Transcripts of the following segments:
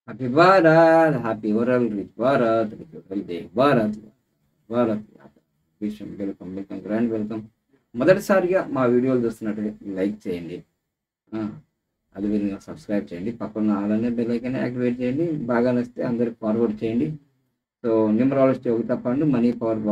Happy Bharat, happy oral rich Bharat, rich healthy Bharat, Bharat. విషయం welcome, welcome, grand welcome. మొదటిసారిగా మా వీడియోలు చూస్తున్నట్టు లైక్ చేయండి, ఆ, అదేవిధంగా సబ్స్క్రైబ్ చేయండి, పక్కన అలానే బెల్ ఐకాన్ యాక్టివేట్ చేయండి. బాగా నచ్చితే అందరికి ఫార్వర్డ్ చేయండి. సో న్యూమరాలజీ ఒకటి తప్పండి, మనీ పవర్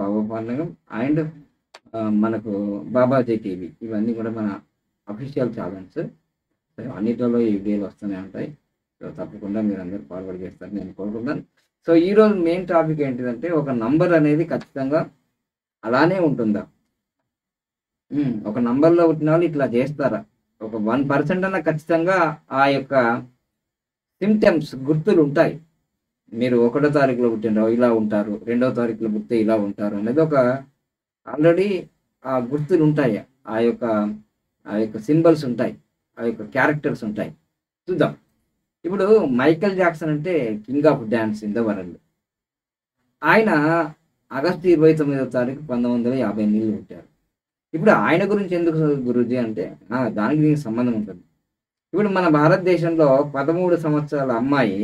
బాబా పండగం అండ్ మనకు బాబాజీ టీవీ, ఇవన్నీ కూడా మన అఫీషియల్ ఛానల్స్. సో అన్నిటిలో ఈ వీడియోలు వస్తూనే ఉంటాయి. సో తప్పకుండా మీరు అందరూ ఫార్వర్డ్ చేస్తారని నేను కోరుకుంటున్నాను. సో ఈరోజు మెయిన్ టాపిక్ ఏంటిదంటే, ఒక నంబర్ అనేది ఖచ్చితంగా అలానే ఉంటుందా? ఒక నంబర్లో పుట్టిన వాళ్ళు ఇట్లా చేస్తారా? ఒక 1% అన్న ఖచ్చితంగా ఆ యొక్క సిమ్టమ్స్ గుర్తులు ఉంటాయి. మీరు 1వ తారీఖులో పుట్టిన ఇలా ఉంటారు, 2వ తారీఖులో పుట్టితే ఇలా ఉంటారు అనేది ఒక ఆల్రెడీ ఆ గుర్తులు ఉంటాయి. ఆ యొక్క ఆ యొక్క సింబల్స్ ఉంటాయి, ఆ యొక్క క్యారెక్టర్స్ ఉంటాయి. చూద్దాం. ఇప్పుడు మైకేల్ జాక్సన్ అంటే king of dance in the world. ఆయన ఆగస్టు 29వ తారీఖు 1958 పుట్టారు. ఇప్పుడు ఆయన గురించి ఎందుకు గురూజీ అంటే, దానికి దీనికి సంబంధం ఉంటుంది. ఇప్పుడు మన భారతదేశంలో 13 సంవత్సరాల అమ్మాయి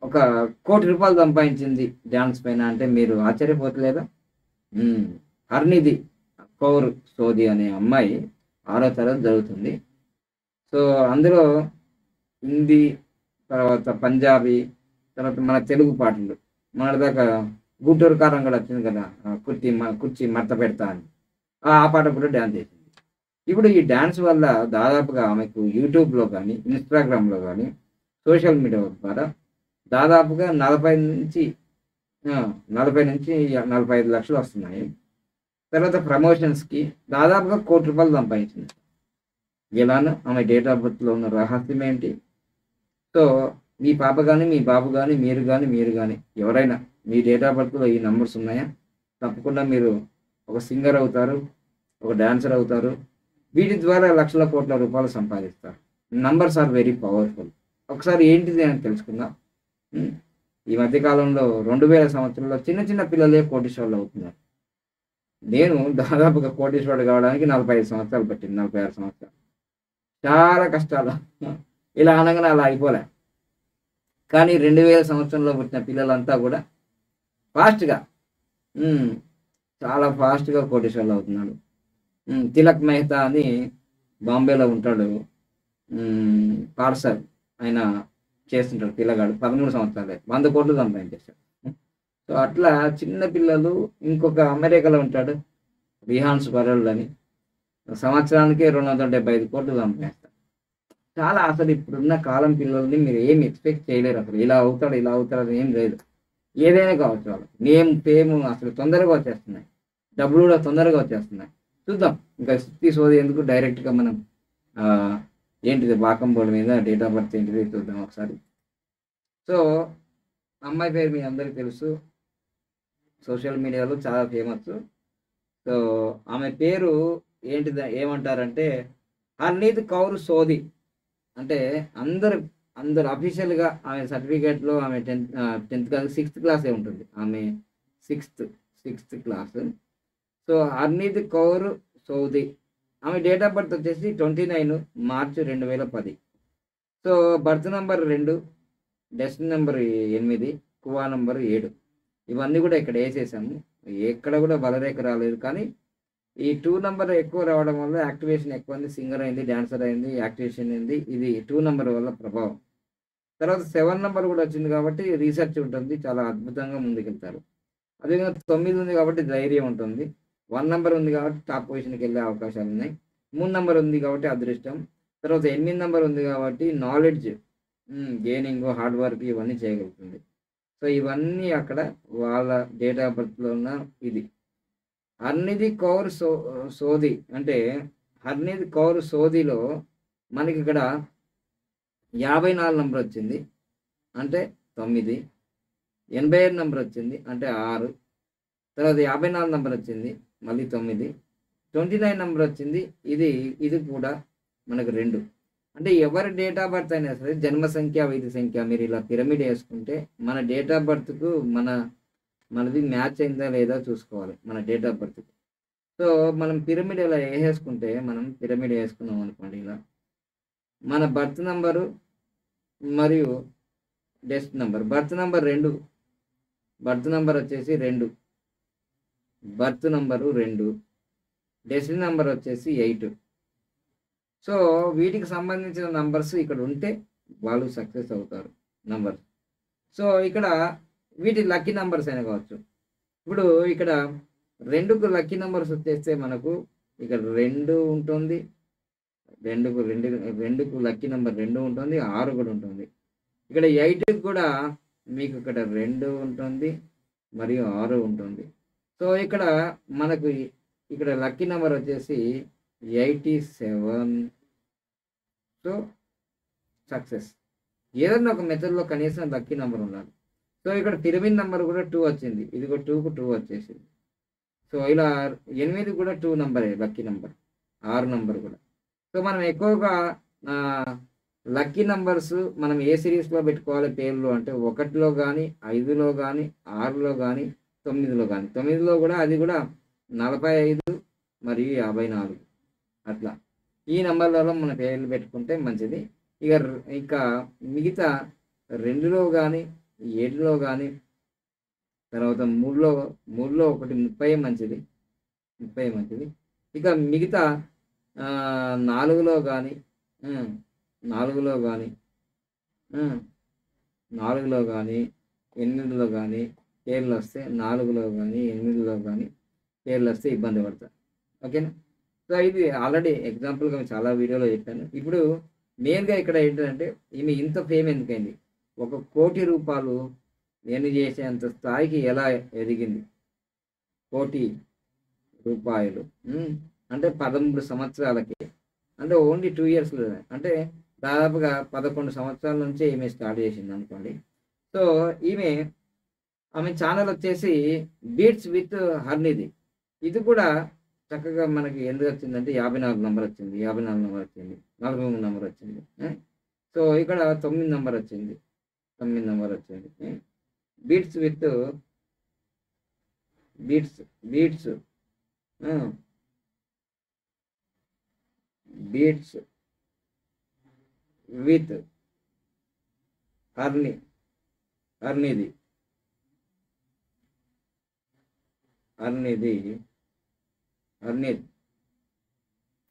ఒక ₹1,00,00,000 సంపాదించింది డాన్స్ పైన అంటే మీరు ఆశ్చర్యపోతలేదా? హర్నిధి కౌర్ సోది అనే అమ్మాయి 6వ తరగతి చదువుతుంది. సో అందులో హిందీ, తర్వాత పంజాబీ, తర్వాత మన తెలుగు పాటలు, మొన్నటిదాకా గుంటూరు కారం కూడా వచ్చింది కదా, కుర్చీ మడత పెడతా అని, ఆ పాట కూడా డ్యాన్స్ చేసింది. ఇప్పుడు ఈ డ్యాన్స్ వల్ల దాదాపుగా ఆమెకు యూట్యూబ్లో కానీ, ఇన్స్టాగ్రామ్లో కానీ, సోషల్ మీడియా ద్వారా దాదాపుగా 40 నుంచి 45 లక్షలు వస్తున్నాయి. తర్వాత ప్రమోషన్స్కి దాదాపుగా ₹1,00,00,000 సంపాదించింది. ఎలానో ఆమె డేట్ ఆఫ్ బర్త్లో ఉన్న రహస్యం ఏంటి? సో మీ పాప కానీ, మీ బాబు కానీ, మీరు కానీ ఎవరైనా మీ డేట్ ఆఫ్ బర్త్లో ఈ నంబర్స్ ఉన్నాయా? తప్పకుండా మీరు ఒక సింగర్ అవుతారు, ఒక డాన్సర్ అవుతారు. వీటి ద్వారా లక్షల కోట్ల రూపాయలు సంపాదిస్తారు. Numbers are very powerful. ఒకసారి ఏంటిది అని తెలుసుకుందాం. ఈ మధ్యకాలంలో 2000 సంవత్సరంలో చిన్న చిన్న పిల్లలే కోటీశ్వరులు అవుతున్నారు. నేను దాదాపుగా కోటీశ్వరుడు కావడానికి 45 సంవత్సరాలు పట్టింది, 46 సంవత్సరాలు. చాలా కష్టాలు. ఇలా అనగానే అలా అయిపోలే. కానీ 2000 సంవత్సరంలో పుట్టిన పిల్లలంతా కూడా ఫాస్ట్గా, చాలా ఫాస్ట్గా కోటీశ్వరులు అవుతున్నాడు. తిలక్ మెహతా అని బాంబేలో ఉంటాడు, పార్సల్ ఆయన చేస్తుంటాడు. పిల్లగాడు 13 సంవత్సరాలే 100 కోట్లు సంపాదించేశాడు. సో అట్లా చిన్న పిల్లలు. ఇంకొక అమెరికాలో ఉంటాడు రిహాన్స్ వరల్డ్ అని, సంవత్సరానికి 275 కోట్లు సంపాదిస్తాడు. చాలా అసలు ఇప్పుడున్న కాలం పిల్లల్ని మీరు ఏం ఎక్స్పెక్ట్ చేయలేరు. అసలు ఇలా అవుతాడు అని ఏం లేదు. ఏదైనా కావచ్చు, వాళ్ళు నేమ్ ఫేమ్ అసలు తొందరగా వచ్చేస్తున్నాయి, డబ్బులు కూడా తొందరగా వచ్చేస్తున్నాయి. చూద్దాం. ఇంకా సుత్తి సోది ఎందుకు, డైరెక్ట్గా మనం ఏంటిది బాకం బోర్డు మీద డేట్ ఆఫ్ బర్త్ ఏంటిది చూద్దాం ఒకసారి. సో అమ్మాయి పేరు మీ అందరికీ తెలుసు, సోషల్ మీడియాలో చాలా ఫేమస్. సో ఆమె పేరు ఏంటిది ఏమంటారంటే హర్నీత్ కౌర్ సోది. అంటే అందరు అఫీషియల్గా ఆమె సర్టిఫికేట్లో ఆమె 10th క్లాస్ 6th క్లాసే ఉంటుంది. ఆమె sixth class. So Harneet Kaur Sodhi. ఆమె డేట్ ఆఫ్ బర్త్ వచ్చేసి 29 మార్చి 2010. So birth number 2, destiny number 8, kua number 7. ఇవన్నీ కూడా ఇక్కడ వేసేసాము. ఎక్కడ కూడా బలరేఖ రాలేదు. కానీ ఈ 2 నెంబర్ ఎక్కువ రావడం వల్ల యాక్టివేషన్ ఎక్కువ అయింది, సింగర్ అయింది, డాన్సర్ అయింది, యాక్టివేషన్ అయింది. ఇది 2 నెంబర్ వల్ల ప్రభావం. తర్వాత 7 నెంబర్ కూడా వచ్చింది కాబట్టి రీసెర్చ్ ఉంటుంది, చాలా అద్భుతంగా ముందుకెళ్తారు. అదేవిధంగా 9 ఉంది కాబట్టి ధైర్యం ఉంటుంది. 1 నెంబర్ ఉంది కాబట్టి టాప్ పొజిషన్కి వెళ్ళే అవకాశాలు ఉన్నాయి. 3 నెంబర్ ఉంది కాబట్టి అదృష్టం. తర్వాత 8 నెంబర్ ఉంది కాబట్టి నాలెడ్జ్ గెయినింగ్, హార్డ్ వర్క్ ఇవన్నీ చేయగలుగుతుంది. సో ఇవన్నీ అక్కడ వాళ్ళ డేట్ ఆఫ్ బర్త్లో ఉన్న ఇది. హర్నీత్ కౌర్ సోది అంటే హర్నీత్ కౌర్ సోదిలో మనకి ఇక్కడ 54 నెంబర్ వచ్చింది అంటే 9, 87 నెంబర్ వచ్చింది అంటే 6, తర్వాత 54 నెంబర్ వచ్చింది మళ్ళీ 9, 29 నెంబర్ వచ్చింది. ఇది కూడా మనకు 2. అంటే ఎవరి డేట్ ఆఫ్ బర్త్ అయినా సరే జన్మ సంఖ్య, వైద్య సంఖ్య మీరు ఇలా పిరమిడ్ వేసుకుంటే మన డేట్ ఆఫ్ బర్త్కు మనది మ్యాచ్ అయిందా లేదా చూసుకోవాలి మన డేట్ ఆఫ్ బర్త్కి. సో మనం పిరమిడ్ ఇలా వేసేసుకుంటే, మనం పిరమిడ్ వేసుకున్నాం అనుకోండి, ఇలా మన బర్త్ నంబరు మరియు dest number. Birth number 2, birth number వచ్చేసి 2, బర్త్ నంబరు 2, డెస్ట్ నంబర్ వచ్చేసి 8. సో వీటికి సంబంధించిన నంబర్స్ ఇక్కడ ఉంటే వాళ్ళు సక్సెస్ అవుతారు నంబర్. సో ఇక్కడ వీటి లక్కీ నంబర్స్ అయినా కావచ్చు. ఇప్పుడు ఇక్కడ 2కు లక్కీ నంబర్స్ వచ్చేస్తే మనకు ఇక్కడ 2 ఉంటుంది, 2కు లక్కీ నంబర్ 2 ఉంటుంది, 6 కూడా ఉంటుంది. ఇక్కడ 8కి కూడా మీకు ఇక్కడ 2 ఉంటుంది మరియు 6 ఉంటుంది. సో ఇక్కడ మనకు ఇక్కడ లక్కీ నెంబర్ వచ్చేసి 87. So success. ఏదన్నా ఒక మెథడ్లో కనీసం లక్కీ నెంబర్ ఉండాలి. సో ఇక్కడ పిరమిడ్ నెంబర్ కూడా 2 వచ్చింది. ఇది కూడా 2కు 2 వచ్చేసింది. సో ఇలా 8 కూడా 2 నెంబరే లక్కీ నెంబర్, 6 నెంబర్ కూడా. సో మనం ఎక్కువగా లక్కీ నంబర్స్ మనం ఏ సిరీస్లో పెట్టుకోవాలి పేర్లు అంటే 1లో కానీ, 5లో కానీ, 6లో కానీ, 9లో కానీ. 9లో కూడా అది కూడా 45 మరియు 54 అట్లా ఈ నెంబర్లలో మన పేర్లు పెట్టుకుంటే మంచిది. ఇంకా మిగతా 2లో కానీ, 7లో కానీ, తర్వాత 3లో ఒకటి 30 మంచిది, 30 మంచిది. ఇక మిగతా 4లో కానీ, 4లో కానీ, 8లో కానీ పేర్లు వస్తే, 4లో కానీ 8లో కానీ పేర్లు వస్తే ఇబ్బంది పడతారు. ఓకేనా? సో ఇది ఆల్రెడీ ఎగ్జాంపుల్గా చాలా వీడియోలో చెప్పాను. ఇప్పుడు మెయిన్గా ఇక్కడ ఏంటంటే ఈమె ఇంత ఫేమ్ ఎందుకైంది, 1 కోటి రూపాయలు ఎన్ని చేసేంత స్థాయికి ఎలా ఎదిగింది. 1 కోటి రూపాయలు అంటే 13 సంవత్సరాలకి, అంటే ఓన్లీ 2 ఇయర్స్లో, అంటే దాదాపుగా 11 సంవత్సరాల నుంచి ఈమె స్టార్ట్ చేసింది అనుకోండి. సో ఆమె ఛానల్ వచ్చేసి బీట్స్ విత్ హర్నిది. ఇది కూడా చక్కగా మనకి ఎందుకు వచ్చిందంటే 54 నెంబర్ వచ్చింది, 54 నెంబర్ వచ్చింది, 43 నెంబర్ వచ్చింది. సో ఇక్కడ 9 నెంబర్ వచ్చింది, 9 నెంబర్ వచ్చింది. Beats with beats beats beats with హర్నిది.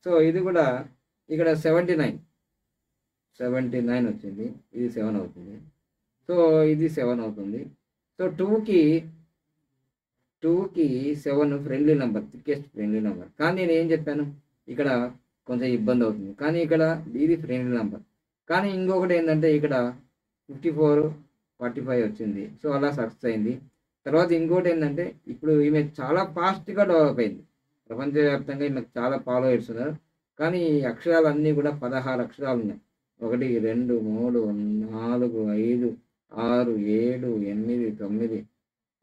సో ఇది కూడా ఇక్కడ 79 వచ్చింది. ఇది 7 అవుతుంది. సో ఇది 7 అవుతుంది. సో 2కి 7 friendly number, thickest friendly number. కానీ నేను ఏం చెప్పాను, ఇక్కడ కొంచెం ఇబ్బంది అవుతుంది. కానీ ఇక్కడ ఇది ఫ్రెండ్లీ నెంబర్. కానీ ఇంకొకటి ఏంటంటే ఇక్కడ 54, 45 వచ్చింది. సో అలా సక్సెస్ అయింది. తర్వాత ఇంకోటి ఏంటంటే ఇప్పుడు ఈమె చాలా ఫాస్ట్గా డెవలప్ అయింది. ప్రపంచవ్యాప్తంగా ఈమెకు చాలా ఫాలోవర్స్ ఉన్నారు. కానీ ఈ అక్షరాలన్నీ కూడా 16 అక్షరాలు ఉన్నాయి. 1, 2, 3, 4, 5, 6, 7, 8, 9, 10, 11,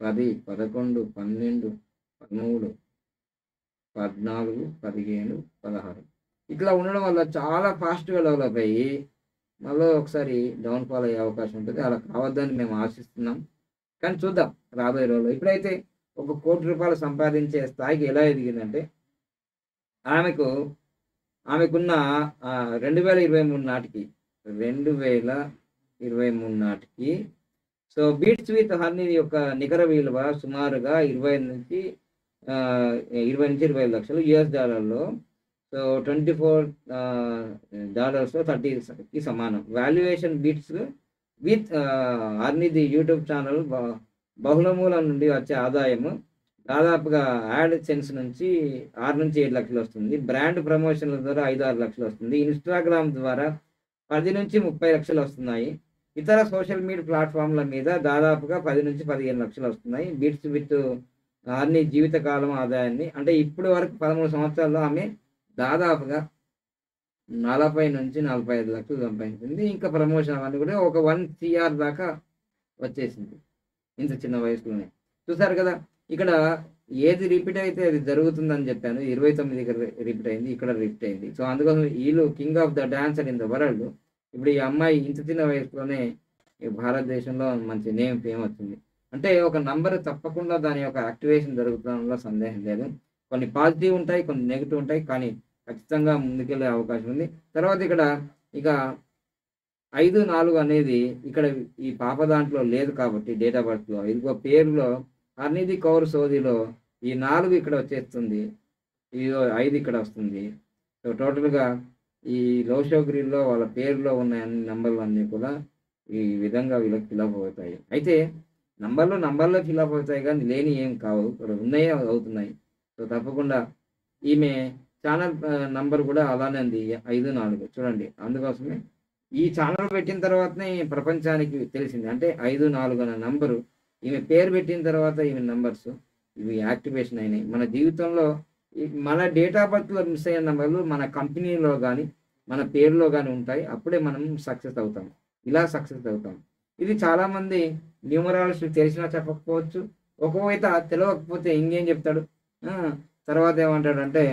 12, 13, 14, 15, 16 ఇట్లా ఉండడం వల్ల చాలా ఫాస్ట్గా డెవలప్ అయ్యి మళ్ళీ ఒకసారి డౌన్ఫాల్ అయ్యే అవకాశం ఉంటుంది. అలా కావద్దని మేము ఆశిస్తున్నాం. కానీ చూద్దాం రాబోయే రోజుల్లో. ఇప్పుడైతే 1 కోటి రూపాయలు సంపాదించే స్థాయికి ఎలా ఎదిగిందంటే ఆమెకున్న 2023 నాటికి సో బీట్స్ విత్ హర్నీ యొక్క నికర విలువ సుమారుగా 20 నుంచి 25 లక్షలు US$. సో $24 30కి సమానం. వాల్యుయేషన్ బీట్స్ విత్ హర్నీది యూట్యూబ్ ఛానల్ బహుళమూలం నుండి వచ్చే ఆదాయము దాదాపుగా యాడ్ సెన్స్ నుంచి 6 నుంచి 7 లక్షలు వస్తుంది. బ్రాండ్ ప్రమోషన్ల ద్వారా 5-6 లక్షలు వస్తుంది. ఇన్స్టాగ్రామ్ ద్వారా 10 నుంచి 30 లక్షలు వస్తున్నాయి. ఇతర సోషల్ మీడియా ప్లాట్ఫామ్ల మీద దాదాపుగా 10 నుంచి 15 లక్షలు వస్తున్నాయి. బీట్స్ విత్ హర్నీ జీవితకాలం ఆదాయాన్ని అంటే ఇప్పటి వరకు 13 సంవత్సరాల్లో ఆమె దాదాపుగా 40 నుంచి 45 లక్షలు సంపాదించింది. ఇంకా ప్రమోషన్ అవన్నీ కూడా ఒక 1 CR దాకా వచ్చేసింది ఇంత చిన్న వయసులోనే. చూసారు కదా, ఇక్కడ ఏది రిపీట్ అయితే అది జరుగుతుందని చెప్పాను. 29 రిపీట్ అయింది, ఇక్కడ రిపీట్ అయింది. సో అందుకోసం వీళ్ళు king of the dancer in the world. ఇప్పుడు ఈ అమ్మాయి ఇంత చిన్న వయసులోనే భారతదేశంలో మంచి ఫేమ్ వచ్చింది. అంటే ఒక నంబర్ తప్పకుండా దాని యొక్క యాక్టివేషన్ జరుగుతుందో సందేహం లేదు. కొన్ని పాజిటివ్ ఉంటాయి, కొన్ని నెగిటివ్ ఉంటాయి, కానీ ఖచ్చితంగా ముందుకెళ్ళే అవకాశం ఉంది. తర్వాత ఇక్కడ ఇక 54 అనేది ఇక్కడ ఈ పాప దాంట్లో లేదు కాబట్టి డేట్ ఆఫ్ బర్త్‌లో. ఇదిగో పేరులో హర్‌నిధి కౌర్ సోదీలో ఈ 4 ఇక్కడ వచ్చేస్తుంది. ఇదిగో 5 ఇక్కడ వస్తుంది. సో, టోటల్‌గా ఈ లోషోగ్రిడ్‌లో వాళ్ళ పేరులో ఉన్న అన్ని నంబర్‌లన్నీ కూడా ఈ విధంగా వీళ్ళకి ఫిలప్ అవుతాయి. అయితే నంబర్‌లో ఫిలప్ అవుతాయి గానీ లేనియి ఏం కావు. ఇక్కడ ఉన్నయే అవుతున్నాయి. సో, తప్పకుండా ఈమె ఛానల్ నంబర్ కూడా అలానే ఉంది. 54 చూడండి. అందుకోసమే ఈ ఛానల్ పెట్టిన తర్వాతనే ప్రపంచానికి తెలిసింది. అంటే 54 అనే నంబరు ఈమె పేరు పెట్టిన తర్వాత ఈమె నంబర్స్ ఇవి యాక్టివేషన్ అయినాయి. మన జీవితంలో మన డేట్ ఆఫ్ బర్త్‌లో మిస్ అయిన నంబర్లు మన కంపెనీలో గాని, మన పేరులో గాని ఉంటాయి. అప్పుడే మనం సక్సెస్ అవుతాం. ఇలా సక్సెస్ అవుతాం. ఇది చాలామంది న్యూమరాలజీ తెలిసినా చెప్పకపోవచ్చు. ఒకవేళ తెలవకపోతే ఇంకేం చెప్తాడు? ఆ! తర్వాత ఏమంటాడంటే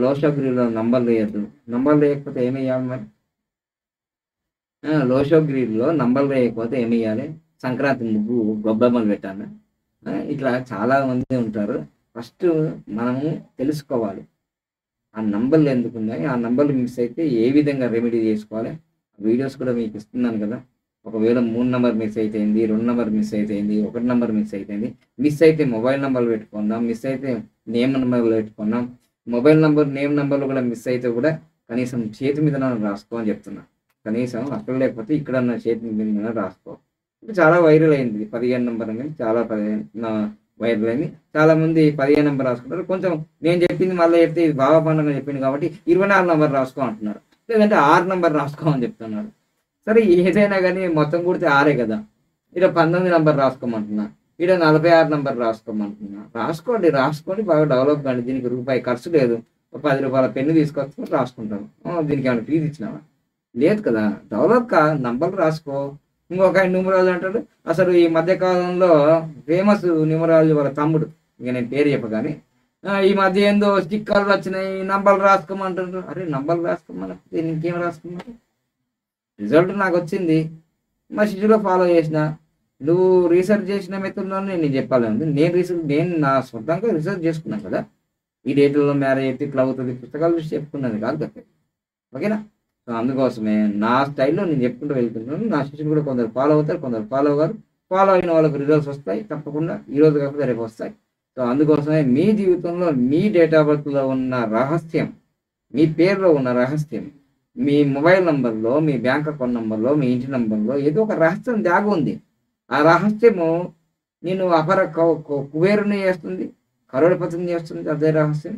లోషోగ్రిడ్‌లో నంబర్లు వేయొద్దు. నంబర్లు వేయకపోతే ఏమెయ్యాలి మరి? లోషోగ్రిడ్‌లో నంబర్లు వేయకపోతే ఏమెయ్యాలి? సంక్రాంతి ముగ్గు గొబ్బెమ్మలు పెట్టాలా? ఇట్లా చాలామంది ఉంటారు. ఫస్ట్ మనము తెలుసుకోవాలి. ఆ నంబర్లు ఎందుకున్నాయి? ఆ నంబర్లు మిస్ అయితే ఏ విధంగా రెమెడీ చేసుకోవాలి? వీడియోస్ కూడా మీకు ఇస్తున్నాను కదా! ఒకవేళ 3 నంబర్ మిస్ అయితేంది, 2 నంబర్ మిస్ అయితేంది, 1 నంబర్ మిస్ అయితేంది. మిస్ అయితే మొబైల్ నంబర్‌లు పెట్టుకుందాం. మిస్ అయితే నేమ్ నంబర్‌లు పెట్టుకుందాం. మొబైల్ నంబర్, నేమ్ నంబర్‌లు కూడా మిస్ అయితే కూడా కనీసం చేతి మీదనన్నా రాసుకో అని చెప్తున్నా. కనీసం అక్కడ లేకపోతే ఇక్కడన్నా చేతి మీదనన్నా రాసుకో. ఇప్పుడు చాలా వైరల్ అయింది. 15 నంబర్ అనేది చాలా వైరల్ అయింది. చాలామంది 15 నంబర్ రాసుకుంటారు. కొంచెం నేను చెప్పింది మళ్ళీ చెప్తే ఇది బాబా పండుగ చెప్పింది కాబట్టి 24 నంబర్ రాసుకో అంటున్నారు. లేదంటే 6 నంబర్ రాసుకో అని చెప్తున్నారు. సరే ఏదైనా గానీ మొత్తం కూడితే 6 కదా! ఈడ 19 నంబర్ రాసుకోమంటున్నా. ఈడ 46 నంబర్ రాసుకోమంటున్నా. రాసుకోండి బాగా డెవలప్ కండి. దీనికి రూపాయి ఖర్చు లేదు. ఒక రూ. 10 పెన్ను తీసుకొచ్చుకొని రాసుకుంటాను. దీనికేమన్నా ఫీజ్ ఇచ్చినావా? లేదు కదా! డెవలప్ నంబర్లు రాసుకో. ఇంకొక ఆయన న్యూమరాలజీ అంటాడు. అసలు ఈ మధ్య కాలంలో ఫేమస్ న్యూమరాలజీ వాళ్ళ తమ్ముడు. ఇక నేను పేరు చెప్పగానే ఈ మధ్య ఏందో స్టిక్కర్లు వచ్చినాయి. నంబర్లు రాసుకోమంటుండ్రు. అరే నంబర్లు రాసుకోమనకపోతే ఇంకేం రాసుకోమన్నారు? రిజల్ట్ నాకొచ్చింది. మా శిష్యులో ఫాలో చేసిన. నువ్వు రీసెర్చ్ చేసిన మెథడ్‌లోనే నేను చెప్పాలని నేను నా సొంతంగా రిసర్చ్ చేసుకున్నాను కదా! ఈ డేట్‌లలో మ్యారేజ్ అయితే ఇట్లా అవుతది. పుస్తకాలు చూసి చెప్పుకున్నది కాదు కదా! ఓకేనా? సో, అందుకోసమే నా స్టైల్‌లో నేను చెప్పుకుంటూ వెళ్తున్నాను. నా శిష్యులు కూడా కొందరు ఫాలో అవుతారు. కొందరు ఫాలో అవ్వరు. ఫాలో అయిన వాళ్ళకి రిజల్ట్స్ వస్తాయి. తప్పకుండా ఈరోజు కాకపోతే రేపు వస్తాయి. సో, అందుకోసమే మీ జీవితంలో మీ డేట్ ఆఫ్ బర్త్‌లో ఉన్న రహస్యం, మీ పేరులో ఉన్న రహస్యం, మీ మొబైల్ నంబర్‌లో, మీ బ్యాంక్ అకౌంట్ నంబర్‌లో, మీ ఇంటి నంబర్‌లో ఏదో ఒక రహస్యం దాగి ఉంది. ఆ రహస్యము నిన్ను అపర కుబేరుని చేస్తుంది. కరోడపతిని చేస్తుంది. అదే రహస్యం.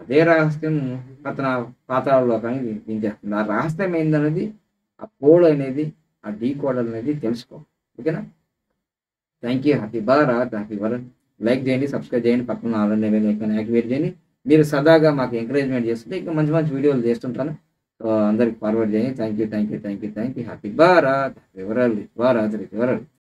అదే రహస్యం పాతాళలోకానికి దించేస్తుంది. ఆ రహస్యం ఏందనేది, ఆ కోడ్ అనేది, ఆ డీకోడ్ అనేది తెలుసుకో. ఓకేనా? Thank you. Happy Bharat. Happy world. Like చేయండి, సబ్స్క్రైబ్ చేయండి. పక్కన ఆల్ అనే బెల్ ఐకాన్ యాక్టివేట్ చేయండి. మీరు సదాగా మాకు ఎంకరేజ్‌మెంట్ చేస్తుంటే ఇంకా మంచి మంచి వీడియోలు చేస్తుంటాను. సో, అందరికి ఫార్వర్డ్ చేయండి. Thank you. Happy Bharat. Happy world. Bharat rich world.